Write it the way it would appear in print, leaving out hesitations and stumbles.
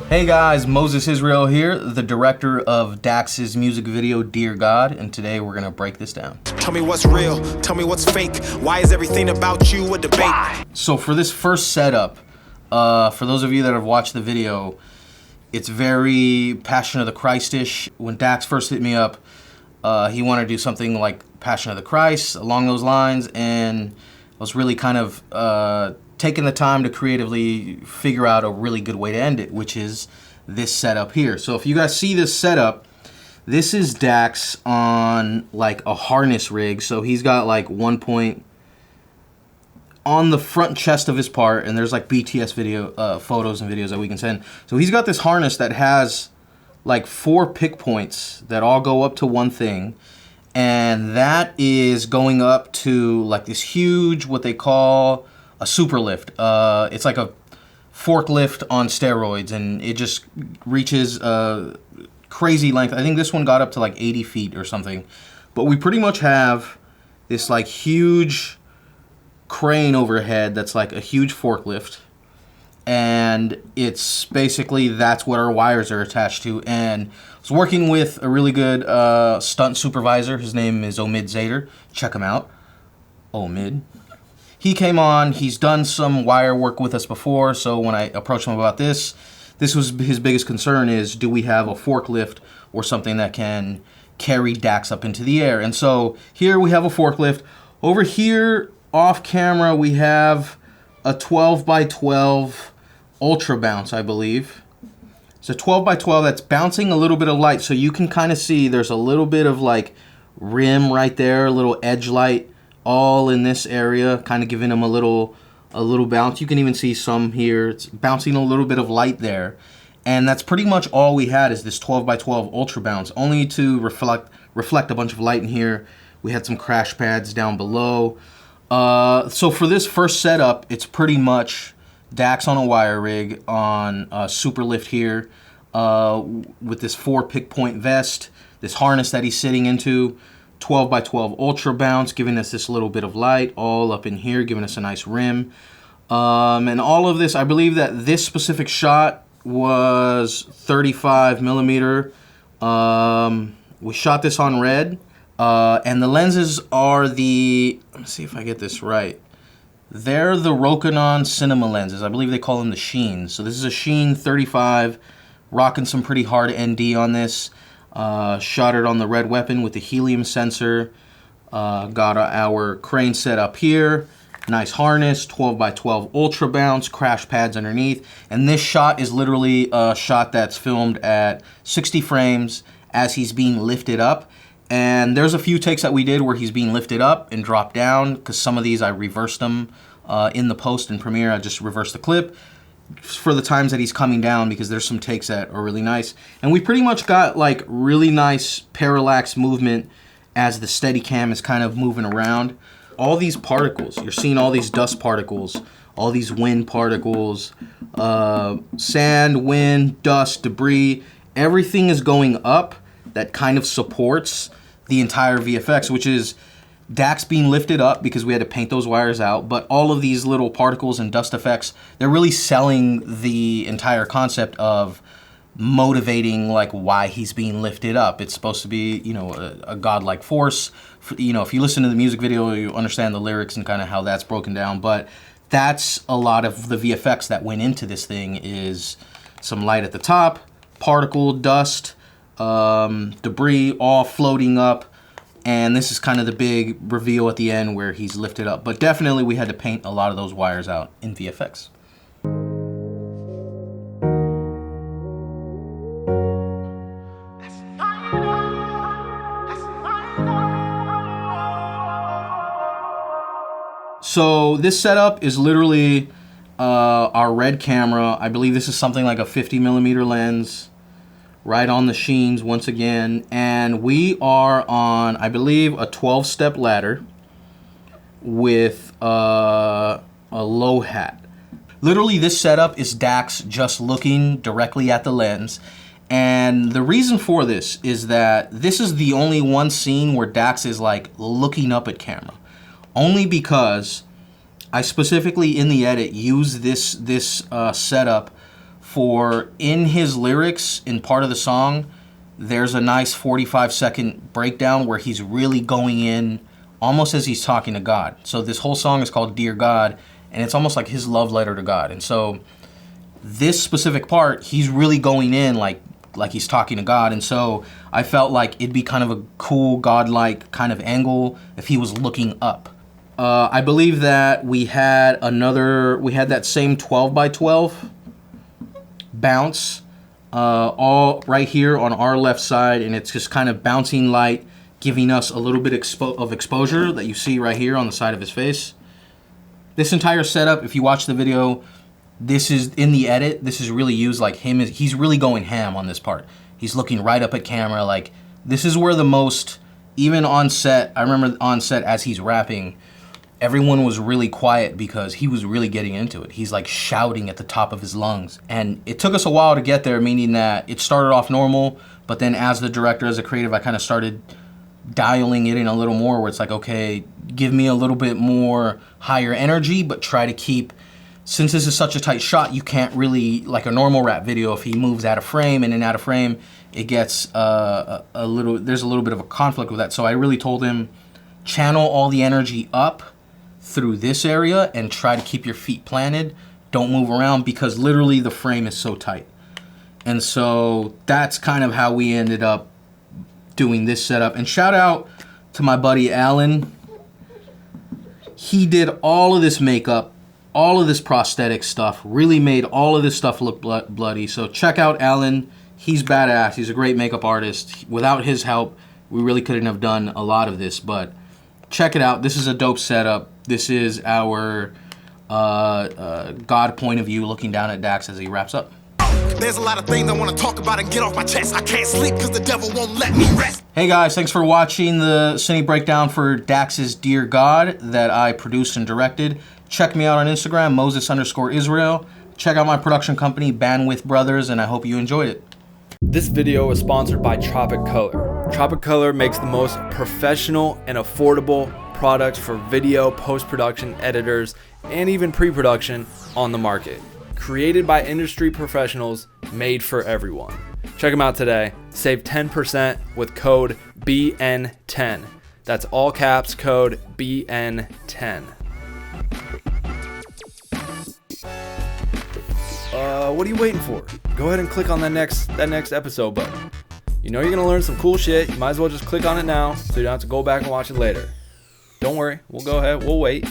Hey guys, Moses Israel here, the director of DAX's music video, Dear God, and today we're gonna break this down. Tell me what's real, tell me what's fake, why is everything about you a debate? So for this first setup, for those of you that have watched the video, it's very Passion of the Christ-ish. When Dax first hit me up, he wanted to do something like Passion of the Christ, along those lines, and I was really kind of taking the time to creatively figure out a really good way to end it, which is this setup here. So if you guys see this setup, this is Dax on like a harness rig. So he's got like 1 point on the front chest of his part, and there's like BTS video photos and videos that we can send. So he's got this harness that has like 4 pick points that all go up to one thing, and that is going up to like this huge, what they call a super lift. It's like a forklift on steroids, and it just reaches a crazy length. I think this one got up to like 80 feet or something. But we pretty much have this like huge crane overhead that's like a huge forklift, and it's basically, that's what our wires are attached to. And I was working with a really good stunt supervisor. His name is Omid Zader. Check him out. Omid. He came on, he's done some wire work with us before, so when I approached him about this was his biggest concern, is do we have a forklift or something that can carry Dax up into the air? And so here we have a forklift. Over here off camera we have a 12x12 ultra bounce, I believe. It's a 12x12 that's bouncing a little bit of light, so you can kind of see there's a little bit of like rim right there, a little edge light all in this area, kind of giving them a little bounce. You can even see some here. It's bouncing a little bit of light there. And that's pretty much all we had, is this 12x12 ultra bounce, only to reflect a bunch of light in here. We had some crash pads down below. So for this first setup, it's pretty much Dax on a wire rig on a super lift here, with this 4 pick point vest, this harness that he's sitting into, 12x12 ultra bounce, giving us this little bit of light all up in here, giving us a nice rim. And all of this, I believe that this specific shot was 35 millimeter. We shot this on red, and the lenses are the, let me see if I get this right. They're the Rokinon cinema lenses. I believe they call them the Sheen. So this is a Sheen 35, rocking some pretty hard ND on this. Shot it on the red weapon with the helium sensor. Got our crane set up here. Nice harness, 12x12 ultra bounce, crash pads underneath. And this shot is literally a shot that's filmed at 60 frames as he's being lifted up. And there's a few takes that we did where he's being lifted up and dropped down, because some of these I reversed them in the post in Premiere. I just reversed the clip for the times that he's coming down, because there's some takes that are really nice. And we pretty much got like really nice parallax movement as the Steadicam is kind of moving around. All these particles, you're seeing all these dust particles, all these wind particles, sand, wind, dust, debris, everything is going up. That kind of supports the entire VFX, which is Dax being lifted up because we had to paint those wires out, but all of these little particles and dust effects, they're really selling the entire concept of motivating like why he's being lifted up. It's supposed to be, you know, a godlike force. You know, if you listen to the music video, you understand the lyrics and kind of how that's broken down, but that's a lot of the VFX that went into this thing, is some light at the top, particle, dust, debris all floating up. And this is kind of the big reveal at the end where he's lifted up. But definitely we had to paint a lot of those wires out in VFX. So this setup is literally our red camera. I believe this is something like a 50 millimeter lens, right on the Sheens once again, and we are on, I believe, a 12-step ladder with a low hat. Literally, this setup is Dax just looking directly at the lens, And the reason for this is that this is the only one scene where Dax is like looking up at camera. Only because I specifically in the edit use this setup for, in his lyrics, in part of the song, there's a nice 45-second breakdown where he's really going in almost as he's talking to God. So this whole song is called Dear God, and it's almost like his love letter to God. And so this specific part, he's really going in like he's talking to God. And so I felt like it'd be kind of a cool godlike kind of angle if he was looking up. I believe that we had that same 12x12 bounce all right here on our left side, and it's just kind of bouncing light, giving us a little bit of exposure that you see right here on the side of his face. This entire setup, if you watch the video, this is in the edit, this is really used like he's really going ham on this part. He's looking right up at camera. Like, this is where the most, even on set, I remember on set as he's rapping, everyone was really quiet because he was really getting into it. He's like shouting at the top of his lungs. And it took us a while to get there, meaning that it started off normal, but then as the director, as a creative, I kind of started dialing it in a little more where it's like, okay, give me a little bit more higher energy, but try to keep, since this is such a tight shot, you can't really, like a normal rap video, if he moves out of frame and in out of frame, it gets there's a little bit of a conflict with that. So I really told him, channel all the energy up through this area and try to keep your feet planted. Don't move around because literally the frame is so tight. And so that's kind of how we ended up doing this setup. And shout out to my buddy Alan. He did all of this makeup, all of this prosthetic stuff, really made all of this stuff look bloody. So check out Alan. He's badass. He's a great makeup artist. Without his help, we really couldn't have done a lot of this, but check it out. This is a dope setup. This is our God point of view looking down at Dax as he wraps up. There's a lot of things I want to talk about and get off my chest. I can't sleep because the devil won't let me rest. Hey guys, thanks for watching the cine breakdown for Dax's Dear God that I produced and directed. Check me out on Instagram, Moses_Israel. Check out my production company, Bandwidth Brothers, and I hope you enjoyed it. This video is sponsored by Tropic Color. Tropic Color makes the most professional and affordable products for video, post-production, editors, and even pre-production on the market. Created by industry professionals, made for everyone. Check them out today. Save 10% with code BN10. That's all caps, code BN10. What are you waiting for? Go ahead and click on that next episode button. You know you're gonna learn some cool shit. You might as well just click on it now so you don't have to go back and watch it later. Don't worry, we'll go ahead, we'll wait.